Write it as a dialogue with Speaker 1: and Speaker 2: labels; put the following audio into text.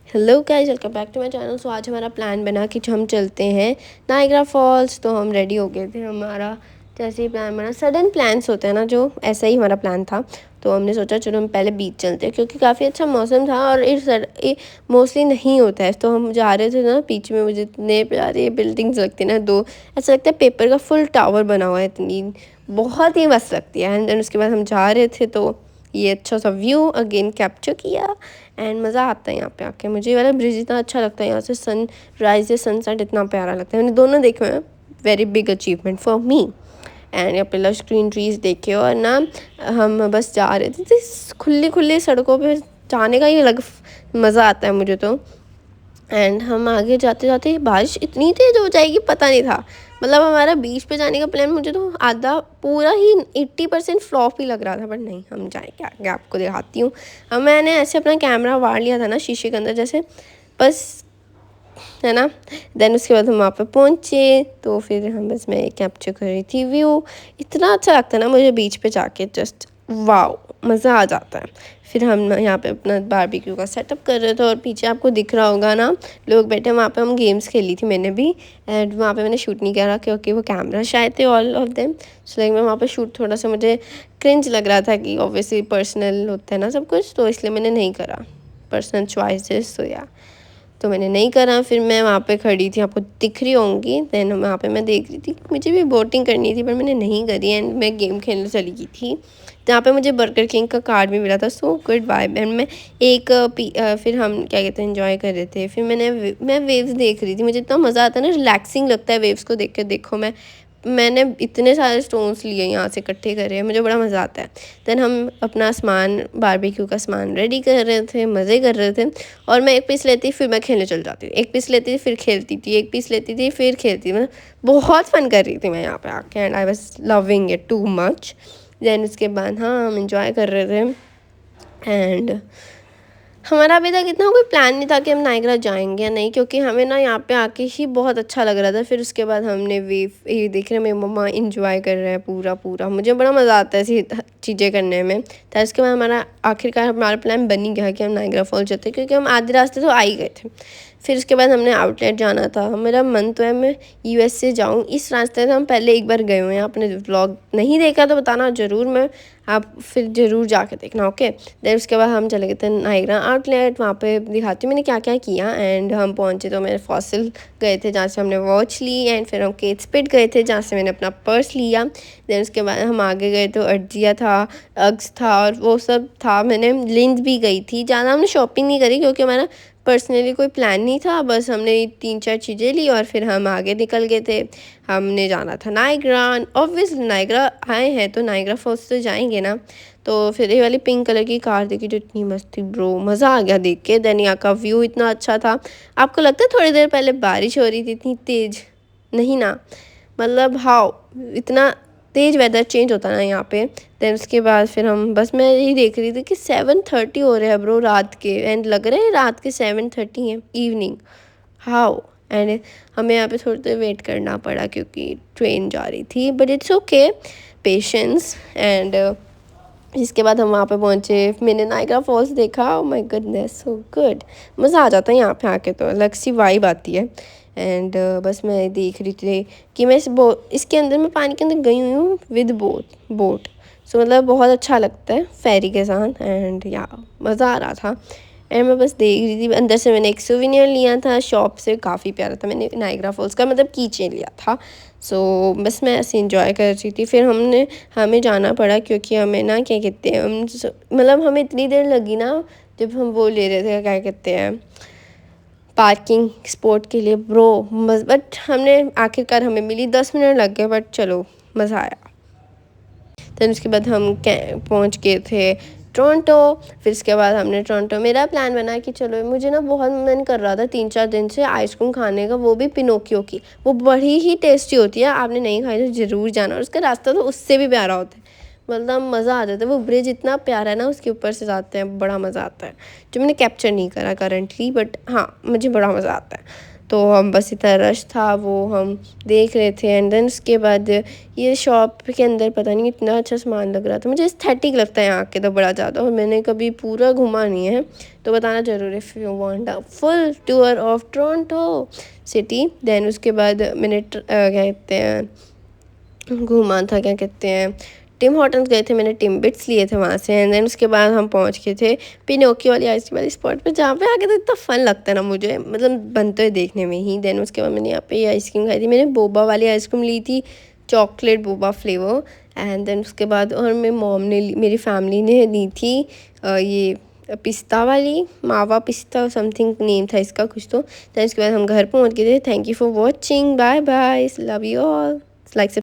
Speaker 1: Hello guys, welcome back to my channel. So आज हमारा plan बना कि हम चलते हैं नायग्रा फॉल्स। तो हम रेडी हो गए थे। हमारा जैसे ही प्लान बना, सडन प्लान्स होते हैं ना, जो ऐसा ही हमारा प्लान था। तो हमने सोचा चलो हम पहले बीच चलते हैं, क्योंकि काफ़ी अच्छा मौसम था और ये मोस्टली नहीं होता है। तो हम जा रहे थे ना बीच में, मुझे इतने प्यारे बिल्डिंग्स लगती है ना, दो ऐसा लगता है पेपर का फुल टावर बना हुआ है, इतनी बहुत ही मस्त लगती है। एंड देन उसके बाद हम जा रहे थे, तो ये अच्छा सा व्यू अगेन कैप्चर किया। एंड मज़ा आता है यहाँ पे आके। मुझे ये वाला ब्रिज इतना अच्छा लगता है, यहाँ से सन राइज या सनसेट इतना प्यारा लगता है। मैंने दोनों देखे हैं, very big achievement for me. And यहाँ पे लश ग्रीन ट्रीज देखे, और ना हम बस जा रहे थे, तो खुली खुली सड़कों पे जाने का ही अलग मज़ा आता है मुझे तो। एंड हम आगे जाते जाते बारिश इतनी तेज़ हो जाएगी पता नहीं था। मतलब हमारा बीच पे जाने का प्लान मुझे तो आधा पूरा ही 80% फ्लॉप ही लग रहा था, बट नहीं, हम जाएंगे आगे, आपको दिखाती हूँ। अब मैंने ऐसे अपना कैमरा वाड़ लिया था ना शीशे के अंदर जैसे, बस, है ना। देन उसके बाद हम वहाँ पे पहुँचे, तो फिर हम बस मैं कैप्चर कर रही थी व्यू। इतना अच्छा लगता है ना मुझे बीच पे जाके, जस्ट वाओ, मज़ा आ जाता है। फिर हम यहाँ पे अपना बारबेक्यू का सेटअप कर रहे थे, और पीछे आपको दिख रहा होगा ना लोग बैठे, वहाँ पे हम गेम्स खेली थी मैंने भी। एंड वहाँ पे मैंने शूट नहीं करा क्योंकि वो कैमरा शायद थे all of them. So like मैं वहाँ पे शूट, थोड़ा सा मुझे क्रिंज लग रहा था कि ऑब्वियसली पर्सनल होता है ना सब कुछ, तो इसलिए मैंने नहीं करा, पर्सनल चॉइसेस। तो या तो मैंने नहीं करा। फिर मैं वहाँ पे खड़ी थी, आपको दिख रही होंगी। देन वहाँ पे मैं देख रही थी, मुझे भी बोटिंग करनी थी पर मैंने नहीं करी। एंड मैं गेम खेलने चली गई थी, जहाँ पे मुझे बर्गर किंग का कार्ड भी मिला था। So good vibe. एंड मैं फिर हम क्या कहते हैं एंजॉय कर रहे थे। फिर मैं वेव्स देख रही थी, मुझे इतना मज़ा आता है ना, रिलैक्सिंग लगता है वेव्स को देख के। देखो मैंने इतने सारे स्टोन्स लिए यहाँ से इकट्ठे करे हैं, मुझे बड़ा मज़ा आता है। देन हम अपना सामान, बारबेक्यू का सामान रेडी कर रहे थे, मज़े कर रहे थे। और मैं एक पीस लेती फिर मैं खेलने चल जाती थी, एक पीस लेती थी फिर खेलती थी, एक पीस लेती थी फिर खेलती थी। मैं बहुत फन कर रही थी मैं यहाँ पे आके। And I was loving it too much. Then उसके बाद हाँ, हम इंजॉय कर रहे थे। एंड हमारा अभी तक इतना कोई प्लान नहीं था कि हम नायग्रा जाएंगे या नहीं, क्योंकि हमें ना यहाँ पे आके ही बहुत अच्छा लग रहा था। फिर उसके बाद हमने वेव ये देख रहे हैं, मेरी मम्मा इंजॉय कर रहे हैं पूरा पूरा, मुझे बड़ा मज़ा आता है ऐसी चीज़ें करने में। तो इसके बाद हमारा आखिरकार हमारा प्लान बन ही गया कि हम नायग्रा फॉल जाते, क्योंकि हम आधे रास्ते तो आ ही गए थे। फिर उसके बाद हमने आउटलेट जाना था। मेरा मन तो है मैं यूएस से जाऊँ, इस रास्ते से हम पहले एक बार गए हुए हैं। आपने व्लॉग नहीं देखा तो बताना ज़रूर, मैं आप फिर ज़रूर जाके देखना, ओके। देन उसके बाद हम चले गए थे नायग्रा आउटलेट, वहाँ पे दिखाती हूँ मैंने क्या क्या किया। एंड हम पहुँचे तो मेरे फॉसिल गए थे, जहाँ से हमने वॉच ली। एंड फिर हम केट स्पिड गए थे, जहाँ से मैंने अपना पर्स लिया। देन उसके बाद हम आगे गए तो अर्जिया था, अग्स था, और वो सब था। मैंने लिंक भी गई थी, ज़्यादा हमने शॉपिंग नहीं करी क्योंकि हमारा पर्सनली कोई प्लान नहीं था। बस हमने 3-4 चीज़ें ली और फिर हम आगे निकल गए थे। हमने जाना था नायग्रा। ऑब्वियसली नायग्रा आए हैं तो नायग्रा फॉल्स तो जाएंगे ना। तो फिर ये वाली पिंक कलर की कार देखी जो इतनी मस्त थी ब्रो, मज़ा आ गया देख के। देन यहाँ का व्यू इतना अच्छा था। आपको लगता है थोड़ी देर पहले बारिश हो रही थी इतनी तेज़? नहीं ना, मतलब हाउ इतना तेज़ वेदर चेंज होता ना यहाँ पे। देन उसके बाद फिर हम बस, मैं यही देख रही थी कि 7:30 हो रहे हैं ब्रो रात के। एंड लग रहे हैं रात के 7:30 है इवनिंग, हाउ। एंड हमें यहाँ पे थोड़ी देर वेट करना पड़ा क्योंकि ट्रेन जा रही थी, but it's okay, patience. And इसके बाद हम वहाँ पे पहुँचे, मैंने नायग्रा फॉल्स देखा। Oh my goodness, so good, मज़ा आ जाता है यहाँ पे आके, तो अलग सी वाइब आती है। एंड बस मैं देख रही थी कि मैं इसके अंदर, मैं पानी के अंदर गई हुई हूँ विद बोट। सो मतलब बहुत अच्छा लगता है फेरी के साथ। एंड या मज़ा आ रहा था। एंड मैं बस देख रही थी। अंदर से मैंने एक सोवेनियर लिया था शॉप से, काफ़ी प्यारा था। मैंने नायग्रा फॉल्स का मतलब की चेन लिया था। सो बस मैं ऐसे इंजॉय कर रही थी। फिर हमें जाना पड़ा क्योंकि हमें ना क्या कहते हैं, मतलब हमें इतनी देर लगी ना, जब हम वो ले रहे थे क्या कहते हैं पार्किंग स्पॉट के लिए ब्रो। बट हमने आखिरकार हमें मिली, 10 मिनट लग गए, बट चलो मज़ा आया। देन उसके बाद हम पहुंच गए थे टोरंटो। फिर इसके बाद हमने टोरंटो, मेरा प्लान बना कि चलो, मुझे ना बहुत मन कर रहा था 3-4 दिन से आइसक्रीम खाने का, वो भी पिनोकियो की। वो बड़ी ही टेस्टी होती है, आपने नहीं खाई तो ज़रूर जाना। और उसका रास्ता तो उससे भी प्यारा होता है, मतलब मज़ा आ जाता है। वो ब्रिज इतना प्यारा है ना, उसके ऊपर से जाते हैं, बड़ा मज़ा आता है, जो मैंने कैप्चर नहीं करा करंटली, बट हाँ मुझे बड़ा मज़ा आता है। तो हम बस इतना रश था वो हम देख रहे थे। एंड देन उसके बाद ये शॉप के अंदर पता नहीं इतना अच्छा सामान लग रहा था, मुझे एस्थेटिक लगता है यहाँ के तो बड़ा ज़्यादा, और मैंने कभी पूरा घुमा नहीं है, तो बताना ज़रूर if you want a full tour of Toronto city. Then उसके बाद मैंने क्या कहते हैं घूमा था, क्या कहते हैं टिम हॉर्टन्स गए थे, मैंने टिम बिट्स लिए थे वहाँ से। एंड देन उसके बाद हम पहुँच गए थे पिनोकियो वाली आइसक्रीम वाली स्पॉट पे, जहाँ पे आके तो इतना फन लगता है ना मुझे, मतलब बनते हुए देखने में ही। देन उसके बाद मैंने यहाँ पे ये आइसक्रीम खाई थी, मैंने बोबा वाली आइसक्रीम ली थी, chocolate boba flavour. And then उसके बाद और मेरी मॉम ने मेरी फैमिली ने ली थी ये पिस्ता वाली, मावा पिस्ता समथिंग नेम था इसका कुछ तो। देन उसके बाद हम घर पहुँच गए थे। Thank you for watching, bye bye, love you all, like